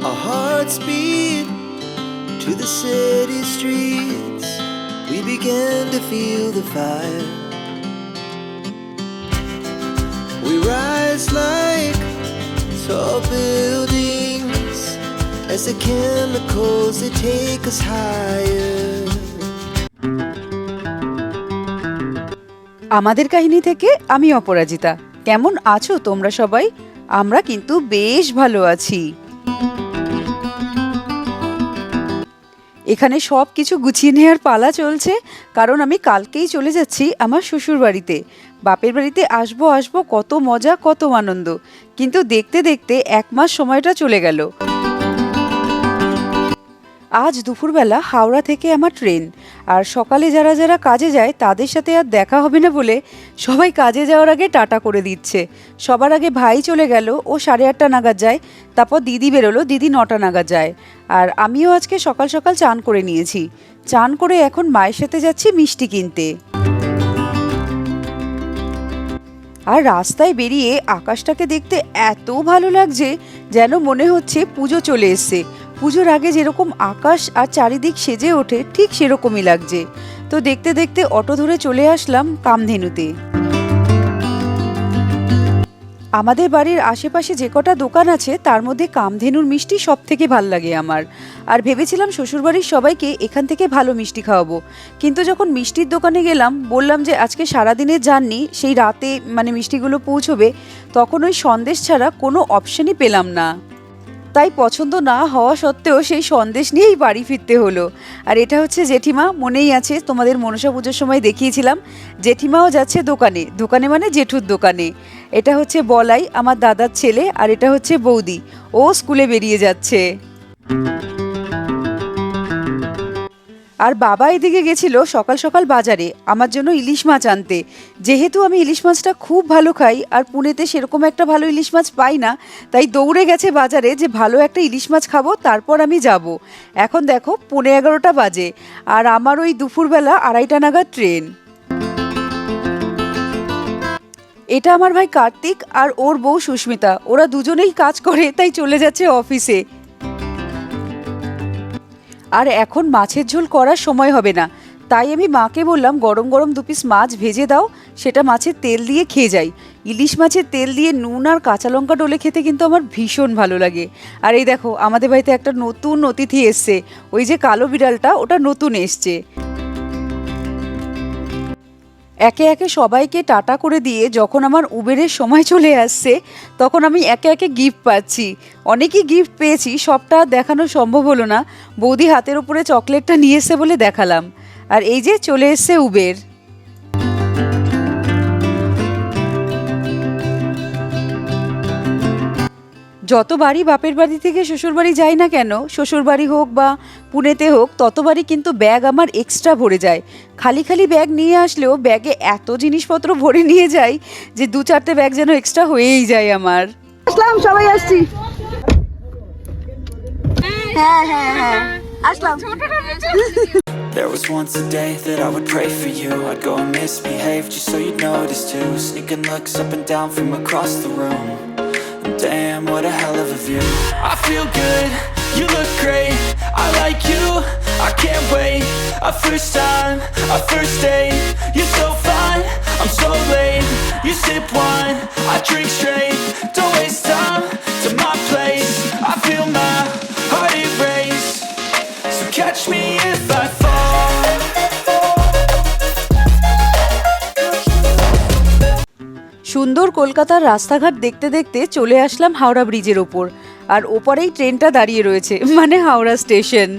Our hearts beat to the city streets. We began to feel the fire. We rise like tall buildings as the chemicals they take us higher. আমাদের কাহিনী থেকে আমি অপরাজিতা। কেমন আছো তোমরা সবাই? আমরা কিন্তু বেশ ভালো আছি। এখানে সব কিছু গুছিয়ে নেওয়ার পালা চলছে, কারণ আমি কালকেই চলে যাচ্ছি আমার শ্বশুর বাড়িতে। বাপের বাড়িতে আসবো কত মজা কত আনন্দ, কিন্তু দেখতে দেখতে 1 মাস সময়টা চলে গেল। আজ দুপুরবেলা হাওড়া থেকে আমার ট্রেন, আর সকালে যারা যারা কাজে যায় তাদের সাথে আর দেখা হবে না বলে সবাই কাজে যাওয়ার আগে টাটা করে দিচ্ছে। সবার আগে ভাই চলে গেল, ও 8:30 নাগাদ যায়। তারপর দিদি বেরোলো, দিদি 9টা নাগাদ যায়। আর আমিও আজকে সকাল সকাল চান করে নিয়েছি। চান করে এখন মায়ের সাথে যাচ্ছি মিষ্টি কিনতে। আর রাস্তায় বেরিয়ে আকাশটাকে দেখতে এত ভালো লাগছে, যেন মনে হচ্ছে পুজো চলে এসছে। পুজোর আগে যেরকম আকাশ আর চারিদিক সেজে ওঠে, ঠিক সেরকমই লাগছে। তো দেখতে দেখতে অটো ধরে চলে আসলাম কামধেনুতে। আমাদের বাড়ির আশেপাশে যে কটা দোকান আছে তার মধ্যে কামধেনুর মিষ্টি সব থেকে ভাল লাগে আমার। আর ভেবেছিলাম শ্বশুরবাড়ির সবাইকে এখান থেকে ভালো মিষ্টি খাওয়াবো, কিন্তু যখন মিষ্টির দোকানে গেলাম, বললাম যে আজকে সারাদিনের জার্নি, সেই রাতে মিষ্টিগুলো পৌঁছবে, তখন ওই সন্দেশ ছাড়া কোনো অপশনই পেলাম না। তাই পছন্দ না হওয়া সত্ত্বেও সেই সন্দেশ নিয়েই বাড়ি ফিরতে হলো। আর এটা হচ্ছে জেঠিমা, মনেই আছে তোমাদের মনসা পুজোর সময় দেখিয়েছিলাম। জেঠিমাও যাচ্ছে দোকানে, দোকানে মানে জেঠুর দোকানে। এটা হচ্ছে বলাই, আমার দাদার ছেলে, আর এটা হচ্ছে বৌদি, ও স্কুলে বেরিয়ে যাচ্ছে। আর বাবা এদিকে গেছিল সকাল সকাল বাজারে আমার জন্য ইলিশ মাছ আনতে। যেহেতু আমি ইলিশ মাছটা খুব ভালো খাই, আর পুনেতে সেরকম একটা ভালো ইলিশ মাছ পাই না, তাই দৌড়ে গেছে বাজারে যে ভালো একটা ইলিশ মাছ খাবো, তারপর আমি যাব। এখন দেখো 11:15 বাজে, আর আমার ওই দুপুরবেলা 2:30 নাগাদ ট্রেন। এটা আমার ভাই কার্তিক আর ওর বউ সুস্মিতা, ওরা দুজনেই কাজ করে, তাই চলে যাচ্ছে অফিসে। আর এখন মাছের ঝোল করার সময় হবে না, তাই আমি মাকে বললাম গরম গরম 2 পিস মাছ ভেজে দাও, সেটা মাছের তেল দিয়ে খেয়ে যাই। ইলিশ মাছের তেল দিয়ে নুন আর কাঁচা লঙ্কা ডলে খেতে কিন্তু আমার ভীষণ ভালো লাগে। আর এই দেখো আমাদের বাড়িতে একটা নতুন অতিথি এসছে, ওই যে কালো বিড়ালটা, ওটা নতুন এসছে। একে একে সবাইকে টাটা করে দিয়ে যখন আমার উবেরের সময় চলে আসছে, তখন আমি একে একে গিফট পাচ্ছি। অনেকই গিফট পেয়েছি, সবটা দেখানো সম্ভব হলো না। বৌদি হাতের উপরে চকলেটটা নিয়ে এসে বলে দেখালাম। আর এই যে চলে এসছে উবের। যতবারই বাপের বাড়ি থেকে শ্বশুরবাড়ি যাই না কেন, শ্বশুরবাড়ি হোক বা পুনেতে হোক, ততবারই কিন্তু ব্যাগ আমার এক্সট্রা ভরে যায়। খালি খালি ব্যাগ নিয়ে আসলেও ব্যাগে এত জিনিসপত্র ভরে নিয়ে যাই যে 2-4টে ব্যাগ যেন এক্সট্রা হয়েই যায় আমার। আসলাম, সবাই আসছি। হ্যাঁ হ্যাঁ হ্যাঁ আসলাম। There was once a day that I would pray for you. I'd go and misbehave just so you'd notice too. Sneaking looks up and down from across the room. Damn, what a hell of a view. I feel good, you look great, I like you, I can't wait. A first time, a first date, you're so fine, I'm so late. You sip wine, I drink straight, don't waste time to my place. I feel my heart erase, so catch me if I fall. সুন্দর কলকাতার রাস্তাঘাট দেখতে দেখতে চলে আসলাম হাওড়া ব্রিজের ওপর, আর ওপরেই ট্রেনটা দাঁড়িয়ে রয়েছে, মানে হাওড়া স্টেশন।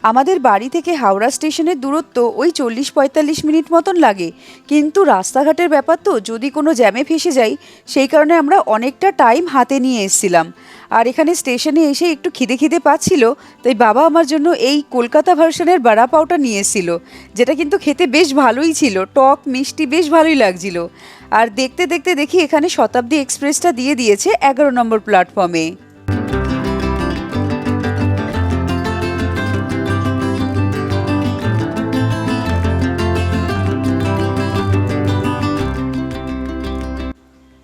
আমাদের বাড়ি থেকে হাওড়া স্টেশনের দূরত্ব ওই 40-45 মিনিট মতন লাগে, কিন্তু রাস্তাঘাটের ব্যাপার তো, যদি কোনো জ্যামে ফেসে যাই, সেই কারণে আমরা অনেকটা টাইম হাতে নিয়ে এসেছিলাম। আর এখানে স্টেশনে এসে একটু খিদে পাচ্ছিল, তাই বাবা আমার জন্য এই কলকাতা ভার্সনের বড়া পাওটা নিয়ে এসেছিল, যেটা কিন্তু খেতে বেশ ভালোই ছিল, টক মিষ্টি বেশ ভালোই লাগছিল। আর দেখতে দেখতে দেখি এখানে শতাব্দী এক্সপ্রেসটা দিয়ে দিয়েছে 11 নম্বর প্ল্যাটফর্মে।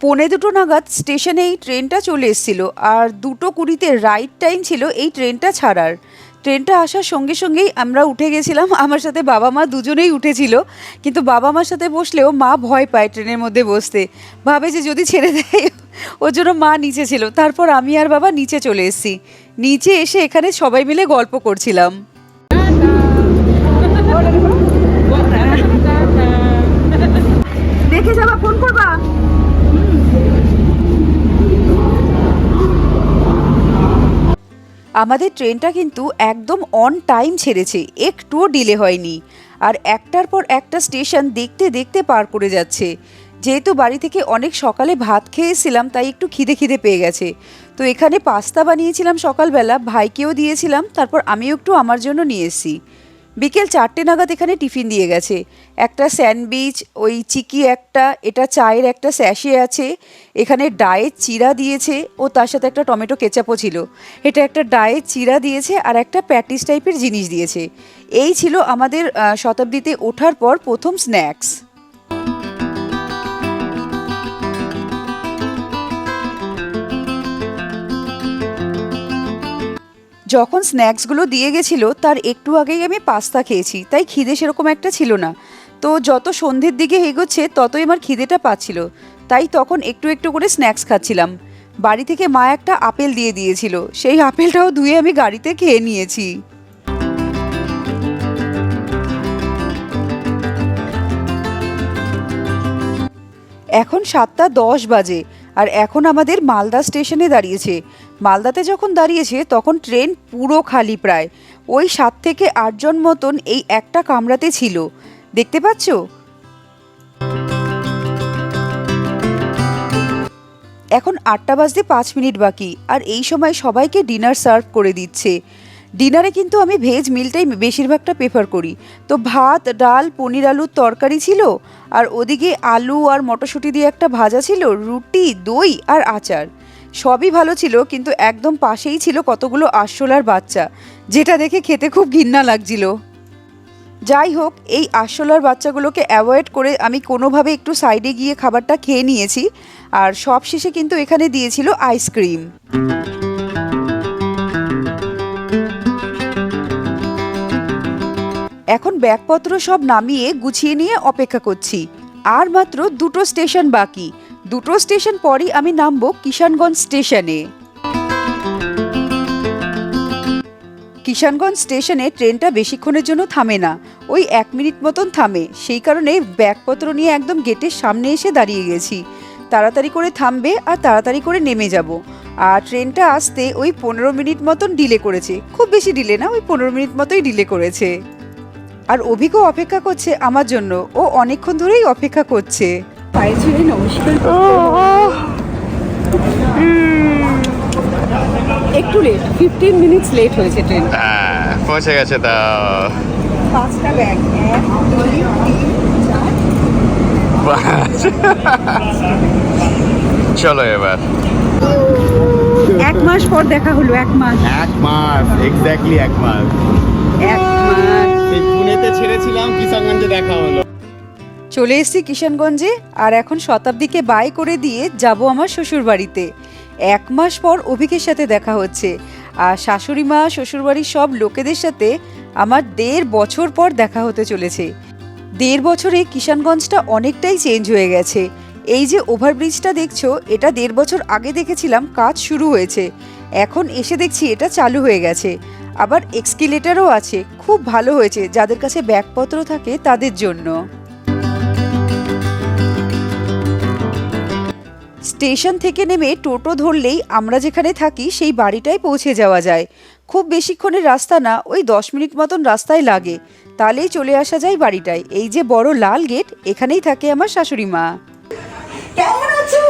2:45 নাগাদ স্টেশনে এই ট্রেনটা চলে এসেছিল, আর 2:20 রাইট টাইম ছিল এই ট্রেনটা ছাড়ার। ট্রেনটা আসার সঙ্গে সঙ্গেই আমরা উঠে গেছিলাম, আমার সাথে বাবা মা দুজনেই উঠেছিল। কিন্তু বাবা মার সাথে বসলেও মা ভয় পায় ট্রেনের মধ্যে বসতে, ভাবে যে যদি ছেড়ে দেয়, ওর জন্য মা নিচে ছিল। তারপর আমি আর বাবা নিচে চলে এসেছি। নিচে এসে এখানে সবাই মিলে গল্প করছিলাম। দেখে যাবা, ফোন করবা। আমাদের ট্রেনটা কিন্তু একদম অন টাইম ছেড়েছে, একটুও ডিলে হয়নি। আর একটার পর একটা স্টেশন দেখতে দেখতে পার করে যাচ্ছে। যেহেতু বাড়ি থেকে অনেক সকালে ভাত খেয়েছিলাম, তাই একটু খিদে পেয়ে গেছে। তো এখানে পাস্তা বানিয়েছিলাম সকালবেলা, ভাইকেও দিয়েছিলাম, তারপর আমিও একটু আমার জন্য নিয়ে এসেছি। বিকেল 4টে নাগাদ এখানে টিফিন দিয়ে গেছে। একটা স্যান্ডউইচ, ওই চিকি একটা, এটা চায়ের একটা স্যাশে আছে, এখানে ডায়ের চিরা দিয়েছে, ও তার সাথে একটা টমেটো কেচাপও ছিল। এটা একটা ডায়ের চিরা দিয়েছে আর একটা প্যাটিস টাইপের জিনিস দিয়েছে। এই ছিল আমাদের শতাব্দীতে ওঠার পর প্রথম স্ন্যাক্স। যখন স্ন্যাক্সগুলো দিয়ে গেছিলো তার একটু আগেই আমি পাস্তা খেয়েছি, তাই খিদে সেরকম একটা ছিল না। তো যত সন্ধ্যের দিকে এগোচ্ছে ততই আমার খিদেটা পাচ্ছিল, তাই তখন একটু একটু করে স্ন্যাক্স খাচ্ছিলাম। বাড়ি থেকে মা একটা আপেল দিয়ে দিয়েছিল, সেই আপেলটাও ধুয়ে আমি গাড়িতে খেয়ে নিয়েছি। এখন 7:10 বাজে, আর এখন আমাদের মালদা স্টেশনে দাঁড়িয়েছে। মালদাতে যখন দাঁড়িয়েছে তখন ট্রেন পুরো খালি, প্রায় ওই 7 থেকে 8 জন মতন এই একটা কামরাতে ছিল, দেখতে পাচ্ছ? এখন 8:05 বাকি, আর এই সময় সবাইকে ডিনার সার্ভ করে দিচ্ছে। ডিনারে কিন্তু আমি ভেজ মিলটাই বেশিরভাগটা প্রেফার করি। তো ভাত, ডাল, পনির আলুর তরকারি ছিল, আর ওদিকে আলু আর মটরশুঁটি দিয়ে একটা ভাজা ছিল, রুটি, দই আর আচার। সবই ভালো ছিল, কিন্তু একদম পাশেই ছিল কতগুলো আরশোলার বাচ্চা, যেটা দেখে খেতে খুব ঘৃণা লাগছিল। যাই হোক, এই আরশোলার বাচ্চাগুলোকে অ্যাভয়েড করে আমি কোনোভাবে একটু সাইডে গিয়ে খাবারটা খেয়ে নিয়েছি। আর সব শেষে কিন্তু এখানে দিয়েছিল আইসক্রিম। এখন ব্যাগপত্র সব নামিয়ে গুছিয়ে নিয়ে অপেক্ষা করছি। আর মাত্র 2টো স্টেশন বাকি। 2টো স্টেশন পরই আমি নামবো কিষানগঞ্জ স্টেশনে। কিষানগঞ্জ স্টেশনে ট্রেনটা বেশিক্ষণের জন্য থামে না, ওই 1 মিনিট মতন থামে। সেই কারণে ব্যাগপত্র নিয়ে একদম গেটের সামনে এসে দাঁড়িয়ে গেছি। তাড়াতাড়ি করে থামবে আর তাড়াতাড়ি করে নেমে যাব। আর ট্রেনটা আসতে ওই 15 মিনিট মতন ডিলে করেছে, খুব বেশি ডিলে না, ওই 15 মিনিট মতোই ডিলে করেছে। আর অভিজ্ঞ অপেক্ষা করছে আমার জন্য, ও অনেকক্ষণ ধরেই অপেক্ষা করছে। পায়ে ছেড়ে নমস্কার। একটু লেট, 15 মিনিটস লেট হয়েছে ট্রেন। হ্যাঁ, পৌঁছে গেছে তো। 5টা ব্যাগ, 1 2 3 4। চলো এবার। 1 মাস পর দেখা হলো, 1 মাস। 1 মাস, এক্স্যাক্টলি 1 মাস। 1 মাস। সেই পুনেতে ছেড়েছিলাম, কিষানগঞ্জে দেখা হলো। চলে এসেছি কিষানগঞ্জে, আর এখন শতাব্দীকে বাই করে দিয়ে যাব আমার শ্বশুর বাড়িতে। 1 মাস পর অভিকের সাথে দেখা হচ্ছে, আর শাশুড়ি মা, শ্বশুরবাড়ির সব লোকেদের সাথে আমার 1.5 বছর পর দেখা হতে চলেছে। 1.5 বছরে কিষানগঞ্জটা অনেকটাই চেঞ্জ হয়ে গেছে। এই যে ওভারব্রিজটা দেখছো, এটা 1.5 বছর আগে দেখেছিলাম কাজ শুরু হয়েছে, এখন এসে দেখছি এটা চালু হয়ে গেছে। আবার এক্সকেলেটারও আছে, খুব ভালো হয়েছে যাদের কাছে ব্যাগপত্র থাকে তাদের জন্য। স্টেশন থেকে নেমে টোটো ধরলেই আমরা যেখানে থাকি সেই বাড়িটায় পৌঁছে যাওয়া যায়। খুব বেশিক্ষণের রাস্তা না, ওই 10 মিনিট মতন রাস্তায় লাগে, তাহলেই চলে আসা যায় বাড়িটায়। এই যে বড় লাল গেট, এখানেই থাকে আমার শাশুড়ি মা। কেমন আছো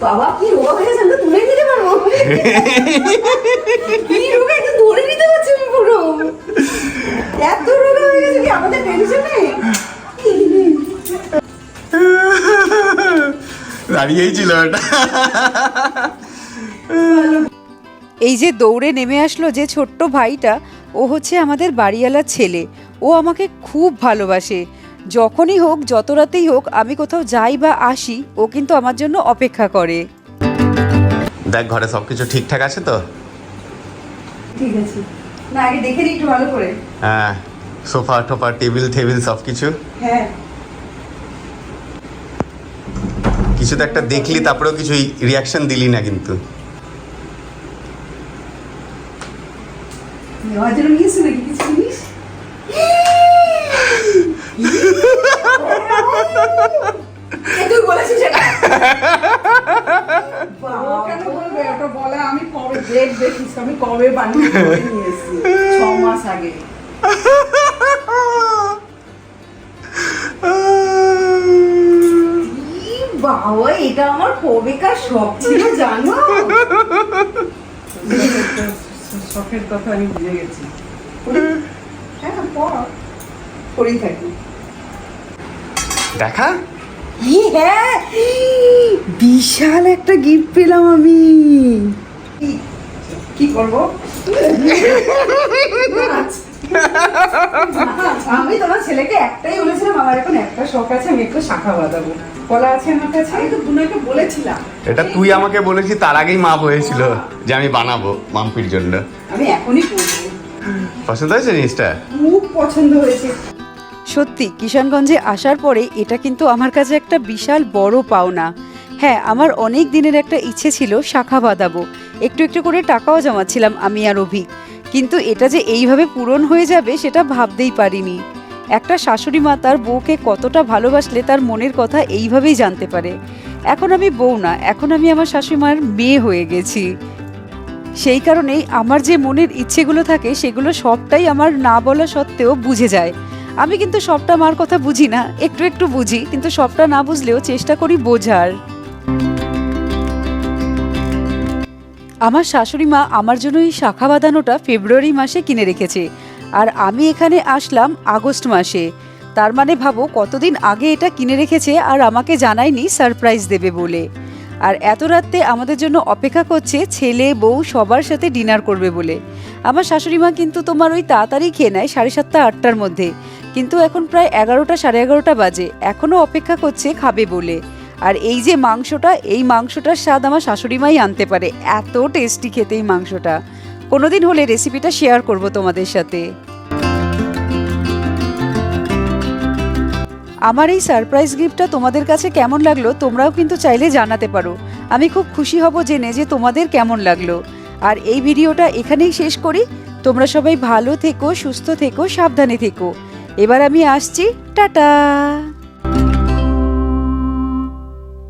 বাবা? কি রোগা হয়ে গেছে, তুলে নিতে পারবো? কি রোগা, একটু ধরে নিতে পারছি আমি পুরো। এত রোগা হয়ে গেছে কি আমাদের টেনশন নেই? দাঁড়িয়েই ছিল এটা। এই যে দৌড়ে নেমে আসলো যে ছোট্ট ভাইটা, ও হচ্ছে আমাদের বাড়িওয়ালার ছেলে। ও আমাকে খুব ভালোবাসে, যখনই হোক, যত রাতেই হোক, আমি কোথাও যাই বা আসি, ও কিন্তু আমার জন্য অপেক্ষা করে। দেখ ঘরে সবকিছু ঠিকঠাক আছে তো? ঠিক আছে, না আগে দেখে নিই একটু ভালো করে। হ্যাঁ, সোফা টোফা টেবিল সবকিছু। হ্যাঁ, কিছু তো একটা দেখলি, তারপরেও কিছু রিয়াকশন দিলি না কিন্তু। নেওয়ার জন্য নিয়েছি নাকি কিছু জিনিস? তুই বলেছিস সেটা? ও কেন বলবে? ওটা বলা আমি কবে ডেট দেখিস, আমি কবে বানিয়ে নিয়ে এসেছি 6 মাস আগে। বাবা, এটা আমার কবেকার শখ ছিল জানো? শখের কথা আমি ভুলে গেছি। হ্যাঁ, করেই থাকি। দেখা হ্যাঁ, বিশাল একটা গিফট পেলাম আমি। কি করবো? আমি তোমার ছেলেকে একটাই বলেছিলাম, আমার এখন একটা শখ আছে, আমি একটু শাখা বাঁধাবো। কলা আছে আমার কাছে, আমি তো দুনাকে বলেছিলাম। এটা তুই আমাকে বলেছিস, তার আগেই মা বলেছিল যে আমি বানাবো মাম্পির জন্য। আমি এখনই করবো। পছন্দ হয়েছে জিনিসটা? খুব পছন্দ হয়েছে। সত্যি কিষানগঞ্জে আসার পরে এটা কিন্তু আমার কাছে একটা বিশাল বড় পাওনা। হ্যাঁ, আমার অনেক দিনের একটা ইচ্ছে ছিল শাখা বাঁধাবো, একটু একটু করে টাকাও জমাচ্ছিলাম আমি আর অভিক, কিন্তু এটা যে এইভাবে পূরণ হয়ে যাবে সেটা ভাবতেই পারিনি। একটা শাশুড়ি মা তার বউকে কতটা ভালোবাসলে তার মনের কথা এইভাবেই জানতে পারে। এখন আমি বউ না, এখন আমি আমার শাশুড়ি মায়ের মেয়ে হয়ে গেছি। সেই কারণেই আমার যে মনের ইচ্ছেগুলো থাকে সেগুলো সবটাই আমার না বলা সত্ত্বেও বুঝে যায়। আমি কিন্তু সবটা মার কথা বুঝি না, একটু একটু বুঝি, কিন্তু সবটা না বুঝলেও চেষ্টা করি বোঝার। আমার শাশুড়ি মা আমার জন্য এই শাখা বাঁধানোটা ফেব্রুয়ারি মাসে কিনে রেখেছে, আর আমি এখানে আসলাম আগস্ট মাসে। তার মানে ভাবো কতদিন আগে এটা কিনে রেখেছে আর আমাকে জানায়নি সারপ্রাইজ দেবে বলে। আর এত রাতে আমাদের জন্য অপেক্ষা করছে ছেলে বউ সবার সাথে ডিনার করবে বলে। আমার শাশুড়ি মা কিন্তু তোমার ওই তাড়াতাড়ি খেয়ে নেয় 7:30 8টার মধ্যে, কিন্তু এখন প্রায় 11টা 11:30 বাজে, এখনও অপেক্ষা করছে খাবে বলে। আর এই যে মাংসটা, এই মাংসটার স্বাদ আমার শাশুড়ি মাই আনতে পারে, এত টেস্টি খেতে এই মাংসটা। কোনোদিন হলে রেসিপিটা শেয়ার করব তোমাদের সাথে। আমার এই সারপ্রাইজ গিফটটা তোমাদের কাছে কেমন লাগলো তোমরাও কিন্তু চাইলে জানাতে পারো। আমি খুব খুশি হব জেনে যে তোমাদের কেমন লাগলো। আর এই ভিডিওটা এখানেই শেষ করি। তোমরা সবাই ভালো থেকো, সুস্থ থেকো, সাবধানে থেকো। এবার আমি আসছি, টাটা।